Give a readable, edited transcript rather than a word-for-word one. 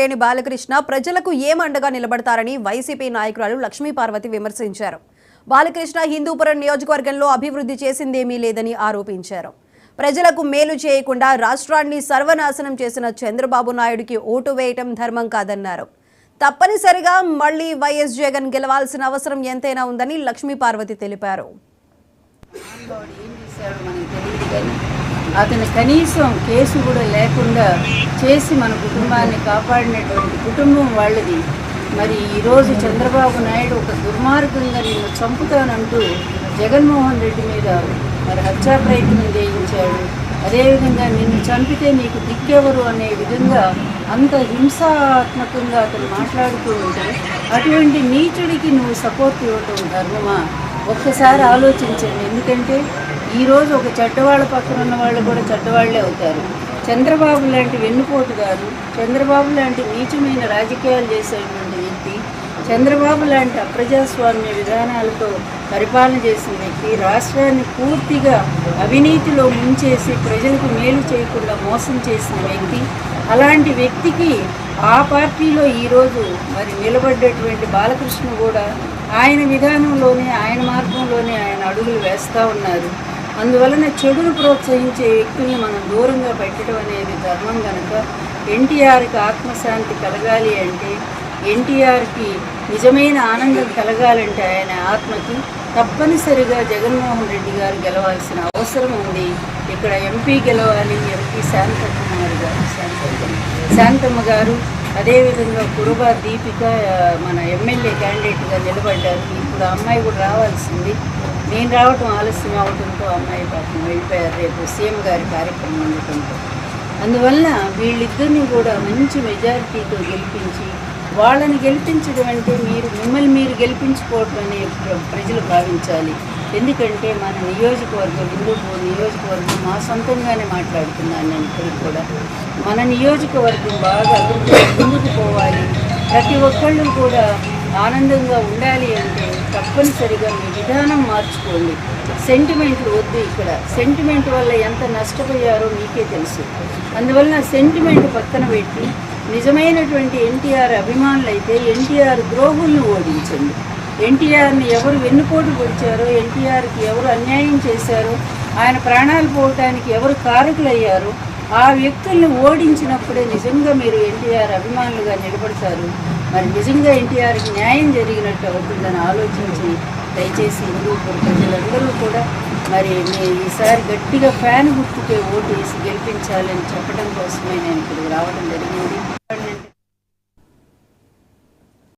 లేని బాలకృష్ణ ప్రజలకు ఏమండగా నిలబడతారని వైసీపీ నాయకురాలు లక్ష్మీపార్వతి విమర్శించారు. బాలకృష్ణ హిందూపురం నియోజకవర్గంలో అభివృద్ధి చేసిందేమీ లేదని ఆరోపించారు. ప్రజలకు మేలు చేయకుండా రాష్ట్రాన్ని సర్వనాశనం చేసిన చంద్రబాబు నాయుడుకి ఓటు వేయటం ధర్మం కాదన్నారు. తప్పనిసరిగా మళ్లీ వైఎస్ జగన్ గెలవాల్సిన అవసరం ఎంతైనా ఉందని లక్ష్మీపార్వతి తెలిపారు. అతను కనీసం కేసు కూడా లేకుండా చేసి మన కుటుంబాన్ని కాపాడినటువంటి కుటుంబం వాళ్ళది. మరి ఈరోజు చంద్రబాబు నాయుడు ఒక దుర్మార్గంగా నిన్ను చంపుతానంటూ జగన్మోహన్ రెడ్డి మీద మరి హత్యా ప్రయత్నం చేయించాడు. అదేవిధంగా నిన్ను చంపితే నీకు దిక్కెవరు అనే విధంగా అంత హింసాత్మకంగా అతను మాట్లాడుతూ ఉంటే అటువంటి నీచుడికి నువ్వు సపోర్ట్ ఇవ్వటం ధర్మమా? ఒక్కసారి ఆలోచించండి. ఎందుకంటే ఈరోజు ఒక చెడ్డవాళ్ళ పక్కన ఉన్న వాళ్ళు కూడా చెడ్డవాళ్లే అవుతారు. చంద్రబాబు లాంటి వెన్నుపోటుగారు, చంద్రబాబు లాంటి నీచమైన రాజకీయాలు చేసేటువంటి వ్యక్తి, చంద్రబాబు లాంటి అప్రజాస్వామ్య విధానాలతో పరిపాలన చేసిన వ్యక్తి, రాష్ట్రాన్ని పూర్తిగా అవినీతిలో ముంచేసి ప్రజలకు మేలు చేయకుండా మోసం చేసిన వ్యక్తి, అలాంటి వ్యక్తికి ఆ పార్టీలో ఈరోజు మరి నిలబడ్డటువంటి బాలకృష్ణ కూడా ఆయన విధానంలోనే, ఆయన మార్గంలోనే ఆయన అడుగులు వేస్తూ ఉన్నారు. అందువలన చెడును ప్రోత్సహించే వ్యక్తుల్ని మనం దూరంగా పెట్టడం అనేది ధర్మం కనుక ఎన్టీఆర్కి ఆత్మశాంతి కలగాలి అంటే, ఎన్టీఆర్కి నిజమైన ఆనందం కలగాలంటే ఆయన ఆత్మకి తప్పనిసరిగా జగన్మోహన్ రెడ్డి గారు గెలవాల్సిన అవసరం ఉంది. ఇక్కడ ఎంపీ గెలవాలి. ఎంపీ శాంతమ్మ గారు అదేవిధంగా కురుబా దీపిక మన ఎమ్మెల్యే క్యాండిడేట్గా నిలబడ్డారు. ఇప్పుడు అమ్మాయి కూడా రావాల్సింది. నేను రావటం ఆలస్యం అవడంతో అమ్మాయి పాపం వెళ్ళిపోయారు రేపు సీఎం గారి కార్యక్రమం ఉండటంతో. అందువల్ల వీళ్ళిద్దరిని కూడా మంచి మెజారిటీతో గెలిపించి, వాళ్ళని గెలిపించడం అంటే మిమ్మల్ని మీరు గెలిపించుకోవటం అనే ప్రజలు భావించాలి. ఎందుకంటే మన నియోజకవర్గం, హిందూపూర్ నియోజకవర్గం మా సొంతంగానే మాట్లాడుతున్నాను నేను ఇప్పటికి కూడా. మన నియోజకవర్గం బాగా ముందుకు పోవాలి, ప్రతి ఒక్కళ్ళు కూడా ఆనందంగా ఉండాలి అంటే తప్పనిసరిగా మీ విధానం మార్చుకోండి. సెంటిమెంట్లు వద్దు. ఇక్కడ సెంటిమెంట్ వల్ల ఎంత నష్టపోయారో మీకే తెలుసు. అందువల్ల సెంటిమెంట్ పక్కన పెట్టి నిజమైనటువంటి ఎన్టీఆర్ అభిమానులు అయితే ఎన్టీఆర్ ద్రోహుల్ని ఓడించండి. ఎన్టీఆర్ని ఎవరు వెన్నుపోటు పొడిచారో, ఎన్టీఆర్కి ఎవరు అన్యాయం చేశారో, ఆయన ప్రాణాలు పోవటానికి ఎవరు కారకులయ్యారో ఆ వ్యక్తుల్ని ఓడించినప్పుడే నిజంగా మీరు ఎన్టీఆర్ అభిమానులుగా నిలబడతారు. మరి నిజంగా ఎన్టీఆర్కి న్యాయం జరిగినట్టు అవుతుందని ఆలోచించి దయచేసి హిందూపూర్ ప్రజలందరూ కూడా మరి ఈసారి గట్టిగా ఫ్యాన్ గుర్తుకే ఓటు వేసి గెలిపించాలని చెప్పడం కోసమే నేను ఇక్కడికి రావడం జరిగింది.